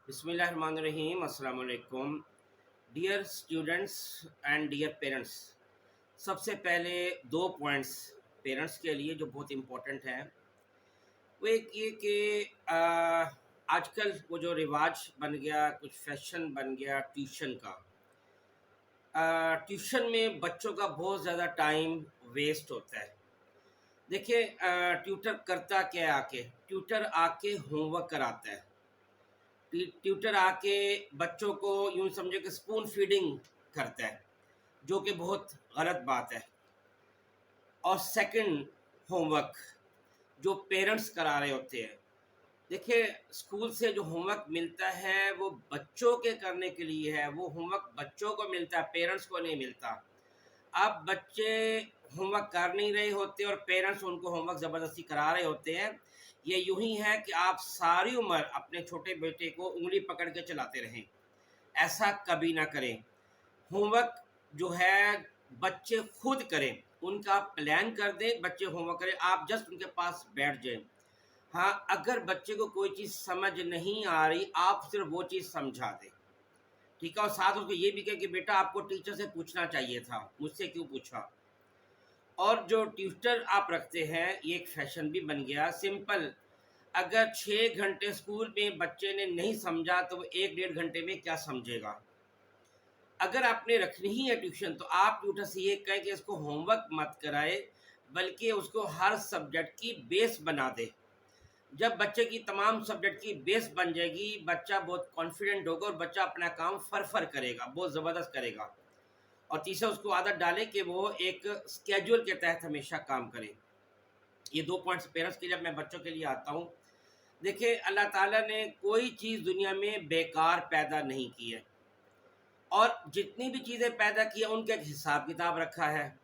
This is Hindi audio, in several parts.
बिस्मिल्लाहिर्रहमानिर्रहीम अस्सलाम वालेकुम dear students and dear parents. सबसे पहले दो पॉइंट्स पेरेंट्स के लिए जो बहुत इम्पोर्टेंट हैं वो एक ये कि आजकल वो जो रिवाज बन गया, कुछ फैशन बन गया ट्यूशन का। ट्यूशन में बच्चों का बहुत ज़्यादा टाइम वेस्ट होता है। देखिए, ट्यूटर करता क्या है, आके ट्यूटर आके होमवर्क कराता है। ट्यूटर आके बच्चों को यूं समझे कि स्पून फीडिंग करता है, जो कि बहुत गलत बात है। और सेकंड, होमवर्क जो पेरेंट्स करा रहे होते हैं। देखिए, स्कूल से जो होमवर्क मिलता है वो बच्चों के करने के लिए है। वो होमवर्क बच्चों को मिलता है, पेरेंट्स को नहीं मिलता। अब बच्चे होमवर्क कर नहीं रहे होते और पेरेंट्स उनको होमवर्क ज़बरदस्ती करा रहे होते हैं। ये यूं ही है कि आप सारी उम्र अपने छोटे बेटे को उंगली पकड़ के चलाते रहें। ऐसा कभी ना करें। होमवर्क जो है बच्चे खुद करें, उनका प्लान कर दें, बच्चे होमवर्क करें, आप जस्ट उनके पास बैठ जाएं। हाँ, अगर बच्चे को कोई चीज़ समझ नहीं आ रही, आप सिर्फ वो चीज़ समझा दें, ठीक है। और साथ उसको ये भी कहें कि बेटा आपको टीचर से पूछना चाहिए था, मुझसे क्यों पूछा। और जो ट्यूटर आप रखते हैं ये एक फैशन भी बन गया। सिंपल, अगर 6 घंटे स्कूल में बच्चे ने नहीं समझा तो वो 1 डेढ़ घंटे में क्या समझेगा। अगर आपने रखनी ही है ट्यूशन तो आप ट्यूटर से ये कहें कि इसको होमवर्क मत कराए, बल्कि उसको हर सब्जेक्ट की बेस बना दे। जब बच्चे की तमाम सब्जेक्ट की बेस बन जाएगी, बच्चा बहुत कॉन्फिडेंट होगा और बच्चा अपना काम फर करेगा, बहुत ज़बरदस्त करेगा। और तीसरा, उसको आदत डालें कि वो एक स्केड्यूल के तहत हमेशा काम करे। ये दो पॉइंट्स पेरेंट्स के लिए। मैं बच्चों के लिए आता हूँ। देखिए, अल्लाह ताला ने कोई चीज़ दुनिया में बेकार पैदा नहीं की है, और जितनी भी चीज़ें पैदा की है उनका एक हिसाब किताब रखा है।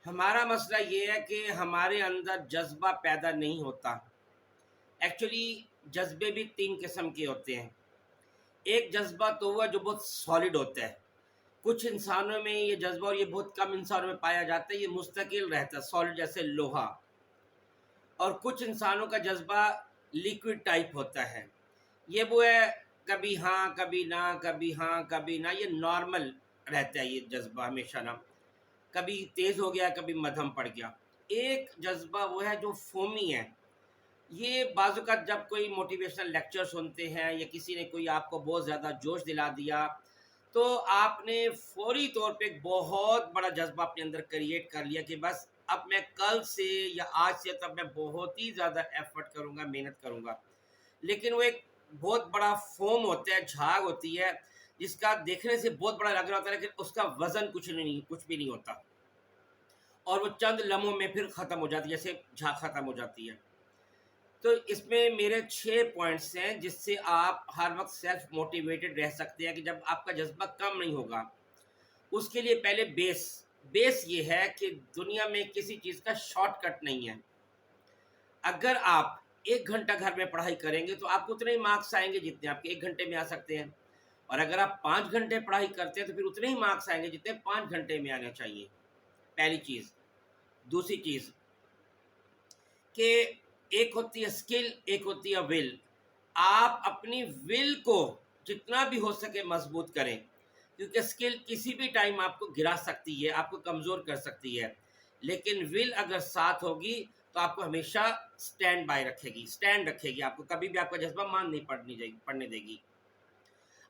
हमारा मसला ये है कि हमारे अंदर जज्बा पैदा नहीं होता। एक्चुअली जज्बे भी तीन किस्म के होते हैं। एक जज्बा तो हुआ जो बहुत सॉलिड होता है। कुछ इंसानों में ये जज्बा, और ये बहुत कम इंसानों में पाया जाता है, ये मुस्तकिल रहता है, सॉलिड जैसे लोहा। और कुछ इंसानों का जज्बा लिक्विड टाइप होता है। ये वो है, कभी हाँ कभी ना, कभी हाँ कभी ना, ये नॉर्मल रहता है ये जज्बा हमेशा ना। कभी तेज़ हो गया, कभी मध्यम पड़ गया। एक जज्बा वो है जो फोमी है। ये बाज़-औक़ात जब कोई मोटिवेशनल लेक्चर सुनते हैं या किसी ने कोई आपको बहुत ज़्यादा जोश दिला दिया, तो आपने फ़ौरी तौर पे एक बहुत बड़ा जज़्बा अपने अंदर क्रिएट कर लिया कि बस अब मैं कल से या आज से तब मैं बहुत ही ज़्यादा एफ़र्ट करूँगा, मेहनत करूँगा। लेकिन वो एक बहुत बड़ा फ़ोम होता है, झाग होती है, जिसका देखने से बहुत बड़ा लग रहा होता है, लेकिन उसका वज़न कुछ भी नहीं होता। और वो चंद लम्हों में फिर ख़त्म हो जाती है, जैसे झाग ख़त्म हो जाती है। तो इसमें मेरे 6 पॉइंट्स हैं जिससे आप हर वक़्त सेल्फ मोटिवेटेड रह सकते हैं कि जब आपका जज़्बा कम नहीं होगा। उसके लिए पहले बेस ये है कि दुनिया में किसी चीज़ का शॉर्टकट नहीं है। अगर आप 1 घंटा घर में पढ़ाई करेंगे तो आपको उतने ही मार्क्स आएँगे जितने आपके 1 घंटे में आ सकते हैं। और अगर आप 5 घंटे पढ़ाई करते हैं तो फिर उतने ही मार्क्स आएँगे जितने 5 घंटे में आने चाहिए, पहली चीज़। दूसरी चीज़ कि एक होती है स्किल, एक होती है विल। आप अपनी विल को जितना भी हो सके मजबूत करें, क्योंकि स्किल किसी भी टाइम आपको गिरा सकती है, आपको कमज़ोर कर सकती है। लेकिन विल अगर साथ होगी तो आपको हमेशा स्टैंड रखेगी, आपको कभी भी आपका जज्बा मान नहीं पड़ने देगी।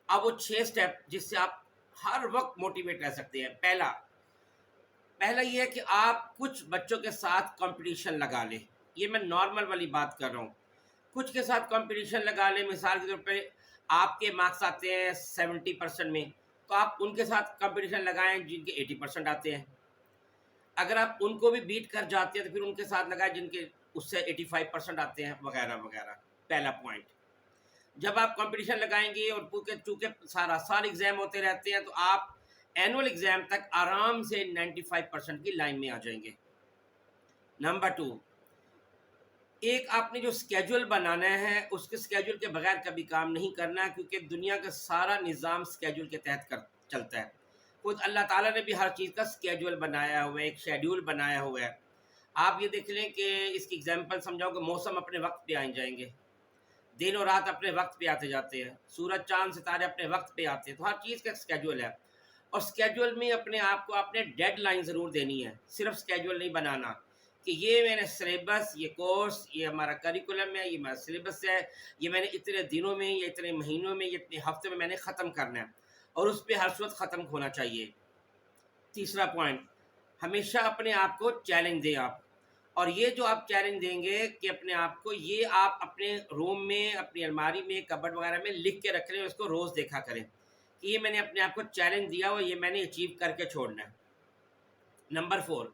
अब वो 6 स्टेप जिससे आप हर वक्त मोटिवेट रह सकते हैं। पहला ये है कि आप कुछ बच्चों के साथ कंपटीशन लगा लें। ये मैं नॉर्मल वाली बात कर रहा हूँ। कुछ के साथ कंपटीशन लगा लें, मिसाल के तौर पे आपके मार्क्स आते हैं 70% में, तो आप उनके साथ कंपटीशन लगाएं जिनके 80% आते हैं। अगर आप उनको भी बीट कर जाते हैं तो फिर उनके साथ लगाएं जिनके उससे 85% आते हैं, वगैरह वगैरह। पहला पॉइंट, जब आप कंपटीशन लगाएंगे और चूंकि सारा साल एग्जाम होते रहते हैं तो आप एनुअल एग्जाम तक आराम से 95% की लाइन में आ जाएंगे। नंबर 2, एक आपने जो स्केड्यूल बनाना है उसके स्केड्यूल के बगैर कभी काम नहीं करना, क्योंकि दुनिया का सारा निज़ाम स्केड्यूल के तहत चलता है। खुद अल्लाह ताला ने भी हर चीज़ का स्केड्यूल बनाया हुआ है, एक शेड्यूल बनाया हुआ है। आप ये देख लें कि इसकी एग्जांपल समझाओ कि मौसम अपने वक्त पे आ जाएंगे। दिन और रात अपने वक्त पे आते जाते हैं, सूरज चांद सितारे अपने वक्त पे आते हैं, तो हर चीज़ का स्केड्यूल है। और स्केड्यूल में अपने आप को आपने डेडलाइन ज़रूर देनी है, सिर्फ स्केड्यूल नहीं बनाना कि ये मैंने सिलेबस, ये कोर्स, ये हमारा करिकुलम है, ये हमारा सिलेबस है, ये मैंने इतने दिनों में या इतने महीनों में या इतने हफ्ते में मैंने ख़त्म करना है और उस पर हर वक्त ख़त्म होना चाहिए। तीसरा पॉइंट, हमेशा अपने आप को चैलेंज दें आप। और ये जो आप चैलेंज देंगे कि अपने आप को, ये आप अपने रूम में, अपनी अलमारी में, कबर्ड वगैरह में लिख के रख लें, उसको रोज़ देखा करें कि ये मैंने अपने आप को चैलेंज दिया और ये मैंने अचीव करके छोड़ना है। नंबर 4,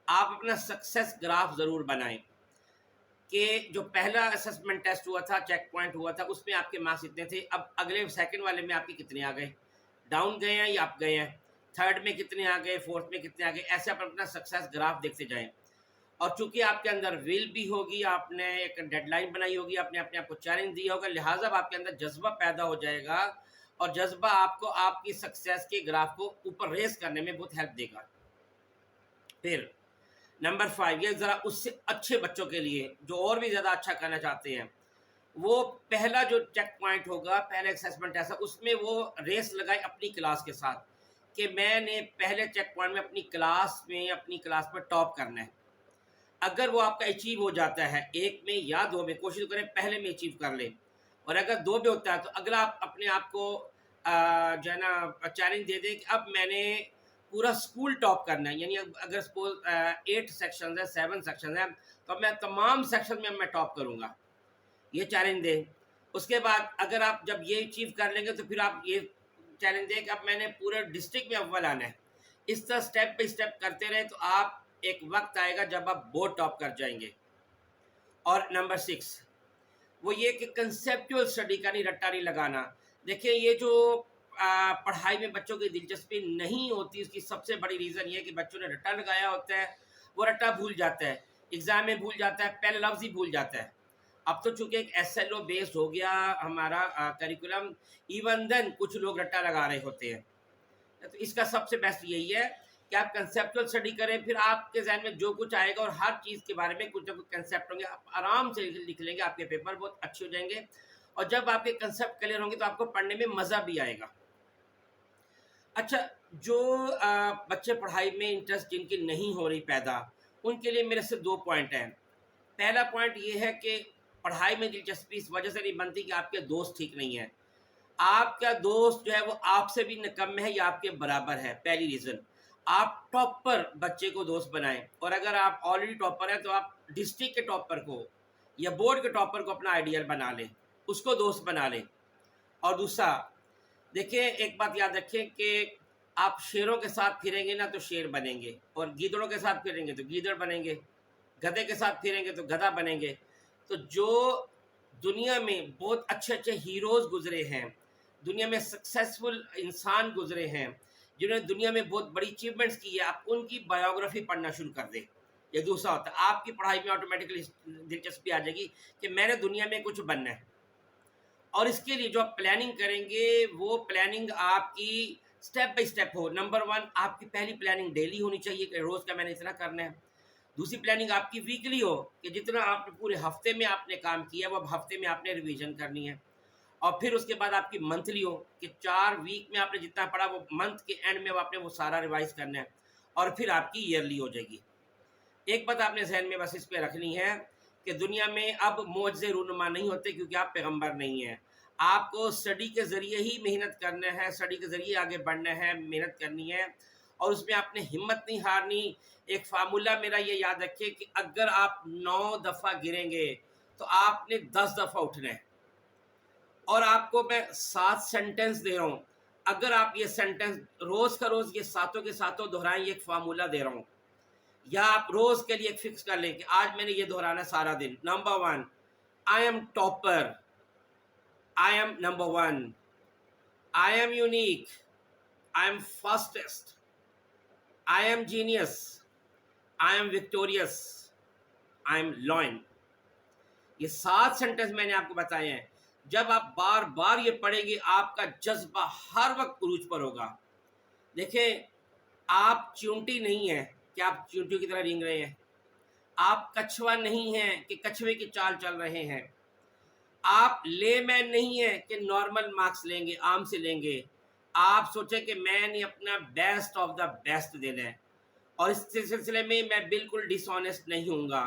आप अपना सक्सेस ग्राफ ज़रूर बनाएं कि जो पहला असेसमेंट टेस्ट हुआ था, चेक पॉइंट हुआ था, उसमें आपके मार्क्स इतने थे, अब अगले सेकंड वाले में आपके कितने आ गए, डाउन गए हैं या अप गए हैं, थर्ड में कितने आ गए, फोर्थ में कितने आ गए, ऐसे आप अपना सक्सेस ग्राफ देखते जाएं। और चूंकि आपके अंदर विल भी होगी, आपने एक डेडलाइन बनाई होगी, आपने अपने आप को चैलेंज दिया होगा, लिहाजा आपके अंदर जज्बा पैदा हो जाएगा और जज्बा आपको आपकी सक्सेस के ग्राफ को ऊपर रेस करने में बहुत हेल्प देगा। फिर नंबर 5, ये ज़रा उससे अच्छे बच्चों के लिए जो और भी ज़्यादा अच्छा करना चाहते हैं, वो पहला जो चेक पॉइंट होगा, पहला असेसमेंट ऐसा, उसमें वो रेस लगाए अपनी क्लास के साथ कि मैंने पहले चेक पॉइंट में अपनी क्लास में टॉप करना है। अगर वो आपका अचीव हो जाता है 1 में या 2 में, कोशिश करें पहले में अचीव कर ले, और अगर 2 में होता है तो अगला आप अपने आप को जो है ना चैलेंज दे दें कि अब मैंने पूरा स्कूल टॉप करना है। यानी अगर सपोज 8 सेक्शन है, 7 सेक्शन है, तो मैं तमाम सेक्शन में मैं टॉप करूँगा, ये चैलेंज दें। उसके बाद अगर आप जब ये अचीव कर लेंगे तो फिर आप ये चैलेंज दें कि अब मैंने पूरे डिस्ट्रिक्ट में अव्वल आना है। इस तरह स्टेप बाई स्टेप करते रहे तो आप एक वक्त आएगा जब आप बोर्ड टॉप कर जाएंगे। और नंबर 6, वो ये कि कंसेप्चुअल स्टडी का नहीं, रट्टा नहीं लगाना। देखिए, ये जो पढ़ाई में बच्चों की दिलचस्पी नहीं होती, इसकी सबसे बड़ी रीज़न ये है कि बच्चों ने रट्टा लगाया होता है, वो रट्टा भूल जाता है, एग्ज़ाम में भूल जाता है, पहले लफ्ज़ ही भूल जाता है। अब तो चूंकि एक SLO बेस्ड हो गया हमारा करिकुलम, इवन देन कुछ लोग रट्टा लगा रहे होते हैं। तो इसका सबसे बेस्ट यही है कि आप कंसेप्चुअल स्टडी करें, फिर आपके जहन में जो कुछ आएगा और हर चीज़ के बारे में कुछ ना कुछ कंसेप्ट होंगे, आप आराम से लिख लेंगे, आपके पेपर बहुत अच्छे हो जाएंगे। और जब आपके कंसेप्ट क्लियर होंगे तो आपको पढ़ने में मज़ा भी आएगा। अच्छा, जो बच्चे पढ़ाई में इंटरेस्ट जिनकी नहीं हो रही पैदा, उनके लिए मेरे से 2 पॉइंट हैं। पहला पॉइंट ये है कि पढ़ाई में दिलचस्पी इस वजह से नहीं बनती कि आपके दोस्त ठीक नहीं हैं। आपका दोस्त जो है वो आपसे भी निकम्म है या आपके बराबर है, पहली रीज़न। आप टॉपर बच्चे को दोस्त बनाएं, और अगर आप ऑलरेडी टॉपर हैं तो आप डिस्ट्रिक्ट के टॉपर को या बोर्ड के टॉपर को अपना आइडियल बना लें, उसको दोस्त बना लें। और दूसरा, देखिए एक बात याद रखें कि आप शेरों के साथ फिरेंगे ना तो शेर बनेंगे, और गीदड़ों के साथ फिरेंगे तो गीदड़ बनेंगे, गधे के साथ फिरेंगे तो गधा बनेंगे। तो जो दुनिया में बहुत अच्छे अच्छे हीरोज़ गुजरे हैं, दुनिया में सक्सेसफुल इंसान गुजरे हैं, जिन्होंने दुनिया में बहुत बड़ी अचीवमेंट्स की है, आप उनकी बायोग्राफी पढ़ना शुरू कर दें। ये दूसरा होता है, आपकी पढ़ाई में ऑटोमेटिकली दिलचस्पी आ जाएगी कि मैंने दुनिया में कुछ बनना है। और इसके लिए जो आप प्लानिंग करेंगे, वो प्लानिंग आपकी स्टेप बाय स्टेप हो। नंबर 1, आपकी पहली प्लानिंग डेली होनी चाहिए कि रोज़ का मैंने इतना करना है। दूसरी प्लानिंग आपकी वीकली हो कि जितना आपने पूरे हफ्ते में आपने काम किया वो अब हफ्ते में आपने रिवीजन करनी है। और फिर उसके बाद आपकी मंथली हो कि 4 वीक में आपने जितना पढ़ा वो मंथ के एंड में आपने वो सारा रिवाइज करना है। और फिर आपकी ईयरली हो जाएगी। एक बात आपने जहन में बस इस पर रखनी है कि दुनिया में अब मोअज़्ज़े रूनुमा नहीं होते, क्योंकि आप पैगंबर नहीं हैं। आपको स्टडी के ज़रिए ही मेहनत करना है, स्टडी के ज़रिए आगे बढ़ना है, मेहनत करनी है, और उसमें आपने हिम्मत नहीं हारनी। एक फार्मूला मेरा ये याद रखिए कि अगर आप 9 दफ़ा गिरेंगे तो आपने 10 दफ़ा उठना है। और आपको मैं 7 सेंटेंस दे रहा हूँ, अगर आप ये सेंटेंस रोज़ का रोज़ ये सातों के सातों दोहराएं, ये एक फार्मूला दे रहा हूँ, या आप रोज़ के लिए एक फिक्स कर लें कि आज मैंने ये दोहराना सारा दिन। Number 1, I am topper, I am number 1, I am unique, I am fastest, I am genius, I am victorious, I am lion. ये 7 सेंटेंस मैंने आपको बताए हैं। जब आप बार बार ये पढ़ेंगे, आपका जज्बा हर वक्त उरूज पर होगा। देखिए, आप चींटी नहीं हैं कि आप चींटियों की तरह रेंग रहे हैं। आप कछुआ नहीं हैं कि कछुए की चाल चल रहे हैं। आप लेमैन नहीं है कि नॉर्मल मार्क्स लेंगे, आम से लेंगे। आप सोचें कि मैंने अपना बेस्ट ऑफ द बेस्ट देना है, और इस सिलसिले में मैं बिल्कुल डिसऑनेस्ट नहीं हूँगा,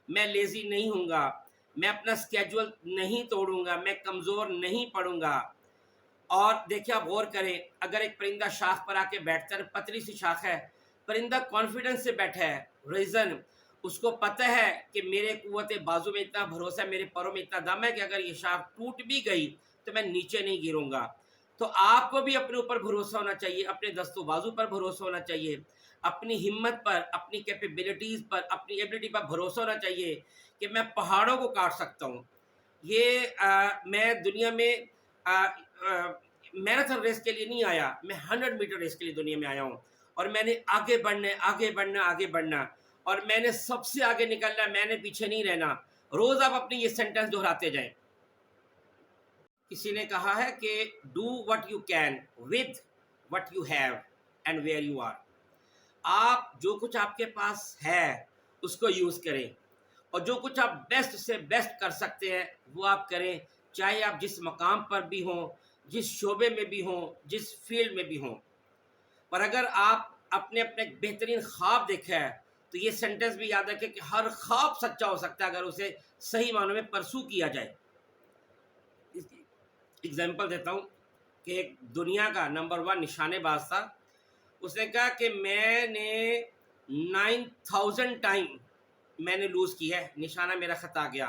मैं लेज़ी नहीं हूँगा, मैं अपना स्केड्यूल नहीं तोड़ूँगा, मैं कमज़ोर नहीं पड़ूँगा। और देखिए, आप गौर करें, अगर एक परिंदा शाख पर आके बैठता है, पतली सी शाख है, परिंदा कॉन्फिडेंस से बैठा है। रीज़न, उसको पता है कि मेरे कुव्वत बाजू में इतना भरोसा है, मेरे पैरों में इतना दम है कि अगर ये शाख टूट भी गई तो मैं नीचे नहीं गिरूंगा। तो आपको भी अपने ऊपर भरोसा होना चाहिए, अपने दस्तों बाजू पर भरोसा होना चाहिए, अपनी हिम्मत पर, अपनी कैपेबिलिटीज़ पर, अपनी एबिलिटी पर भरोसा होना चाहिए कि मैं पहाड़ों को काट सकता हूँ। ये मैं दुनिया में मैराथन रेस के लिए नहीं आया, मैं 100 मीटर रेस के लिए दुनिया में आया हूँ। और मैंने आगे बढ़ना है, आगे बढ़ना, आगे बढ़ना, और मैंने सबसे आगे निकलना है, मैंने पीछे नहीं रहना। रोज आप अपनी ये सेंटेंस दोहराते जाएं। किसी ने कहा है कि do what you can with what you have and where you are. आप जो कुछ आपके पास है उसको यूज करें, और जो कुछ आप बेस्ट से बेस्ट कर सकते हैं वो आप करें, चाहे आप जिस मकाम पर भी हों, जिस शोबे में भी हों, जिस फील्ड में भी हों। पर अगर आप अपने अपने बेहतरीन ख्वाब देखा है तो ये सेंटेंस भी याद रखें कि हर ख्वाब सच्चा हो सकता है अगर उसे सही मानों में परसू किया जाए। एग्जाम्पल देता हूँ कि एक दुनिया का नंबर 1 निशानेबाज था। उसने कहा कि मैंने 9000 टाइम मैंने लूज़ की है, निशाना मेरा ख़ता गया।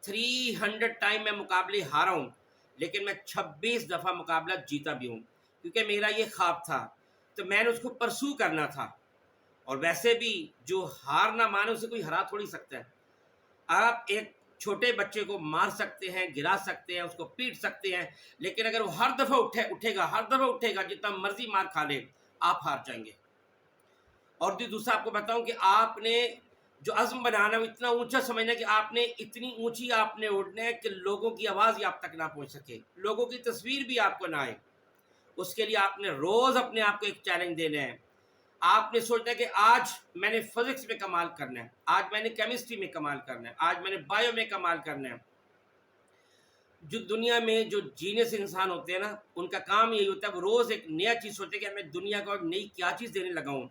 300 टाइम मैं मुकाबले हारा हूँ, लेकिन मैं 26 दफ़ा मुकाबला जीता भी हूँ, क्योंकि मेरा ये ख्वाब था, तो मैंने उसको परसू करना था। और वैसे भी जो हार ना माने उसे कोई हरा थोड़ी सकता है। आप एक छोटे बच्चे को मार सकते हैं, गिरा सकते हैं, उसको पीट सकते हैं, लेकिन अगर वो हर दफ़ा हर दफ़ा उठेगा, जितना मर्जी मार खा ले, आप हार जाएंगे। और दूसरा आपको बताऊं कि आपने जो अज़्म बनाना, वो इतना ऊंचा समझना कि आपने इतनी ऊंची आपने उड़ना है कि लोगों की आवाज़ ही आप तक ना पहुंच सके, लोगों की तस्वीर भी आपको ना आए। उसके लिए आपने रोज़ अपने आप को एक चैलेंज देना है। आपने सोचना है कि आज मैंने फिजिक्स में कमाल करना है, आज मैंने केमिस्ट्री में कमाल करना है, आज मैंने बायो में कमाल करना है। जो दुनिया में जो जीनियस इंसान होते हैं ना, उनका काम यही होता है, वो रोज़ एक नया चीज़ सोचते हैं कि मैं दुनिया को नई क्या चीज़ देने लगा हूँ,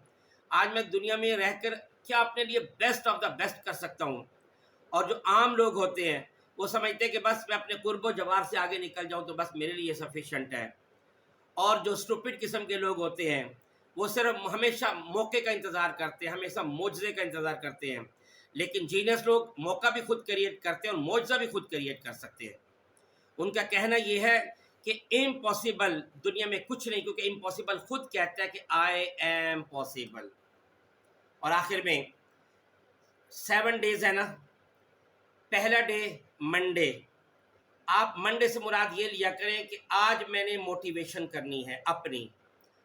आज मैं दुनिया में रहकर क्या अपने लिए बेस्ट ऑफ द बेस्ट कर सकता हूँ। और जो आम लोग होते हैं वो समझते हैं कि बस मैं अपने कुर्बो जवार से आगे निकल जाऊँ तो बस मेरे लिए सफिशेंट है। और जो स्टूपिड किस्म के लोग होते हैं वो सिर्फ हमेशा मौके का इंतज़ार करते हैं, हमेशा मौजज़े का इंतज़ार करते हैं। लेकिन जीनियस लोग मौका भी खुद क्रिएट करते हैं और मौजज़ा भी खुद क्रिएट कर सकते हैं। उनका कहना ये है कि इम्पॉसिबल दुनिया में कुछ नहीं, क्योंकि इम्पॉसिबल खुद कहता है कि आई एम पॉसिबल। और आखिर में 7 डेज है ना, पहला डे मंडे। आप मंडे से मुराद ये लिया करें कि आज मैंने मोटिवेशन करनी है अपनी,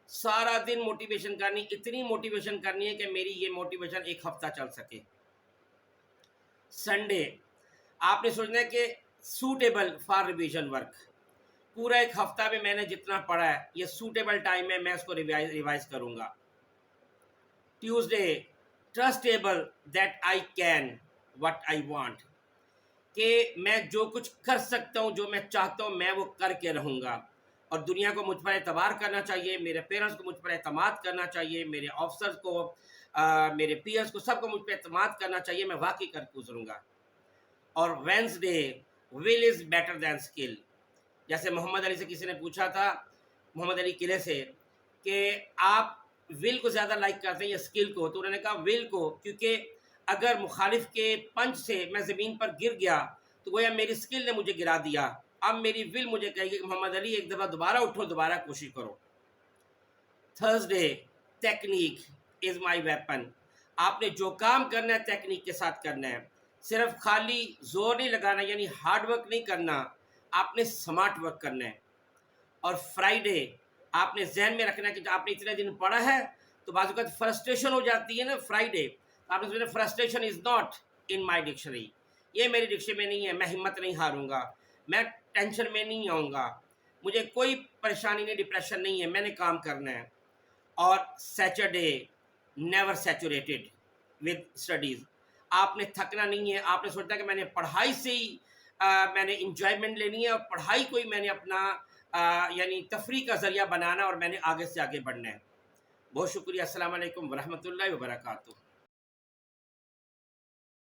सारा दिन मोटिवेशन करनी, इतनी मोटिवेशन करनी है कि मेरी ये मोटिवेशन एक हफ्ता चल सके। संडे आपने सोचना है कि सूटेबल फॉर रिवीजन वर्क, पूरा एक हफ्ता में मैंने जितना पढ़ा है ये सूटेबल टाइम है, मैं उसको रिवाइज करूँगा। Tuesday trustable that I can what I want, कि मैं जो कुछ कर सकता हूँ, जो मैं चाहता हूँ, मैं वो करके रहूँगा। और दुनिया को मुझ पर एतबार करना चाहिए, मेरे पेरेंट्स को मुझ पर एतमाद करना चाहिए, मेरे ऑफिसर्स को, मेरे पीयर्स को, सबको मुझ पर एतमाद करना चाहिए, मैं वाकई कर गुजरूँगा। और Wednesday will is better than skill. जैसे मोहम्मद अली से किसी ने पूछा था, मोहम्मद अली किले से, कि आप विल को ज़्यादा लाइक करते हैं या स्किल को, तो उन्होंने कहा विल को, क्योंकि अगर मुखालिफ के पंच से मैं ज़मीन पर गिर गया तो गोया मेरी स्किल ने मुझे गिरा दिया, अब मेरी विल मुझे कहेगी कि मोहम्मद अली एक दफ़ा दोबारा उठो, दोबारा कोशिश करो। Thursday technique is my weapon. आपने जो काम करना है टेक्निक के साथ करना है, सिर्फ खाली जोर नहीं लगाना, यानी हार्ड वर्क नहीं करना, आपने स्मार्ट वर्क करना है। और फ्राइडे आपने जहन में रखना है कि आपने इतने दिन पढ़ा है तो बाजू का फ्रस्ट्रेशन हो जाती है ना, फ्राइडे आपने सोचा frustration is not in my dictionary, ये मेरी डिक्शनरी में नहीं है, मैं हिम्मत नहीं हारूंगा, मैं टेंशन में नहीं आऊँगा, मुझे कोई परेशानी नहीं, डिप्रेशन नहीं है, मैंने काम करना है। और Saturday never saturated with studies, आपने थकना नहीं है। आपने सोचा कि मैंने पढ़ाई से ही मैंने इंजॉयमेंट लेनी है और पढ़ाई को ही मैंने अपना यानी तफरी का ज़रिया बनाना और मैंने आगे से आगे बढ़ना है। बहुत शुक्रिया। अस्सलाम वालेकुम वरहमतुल्लाहि वबरकातुहू।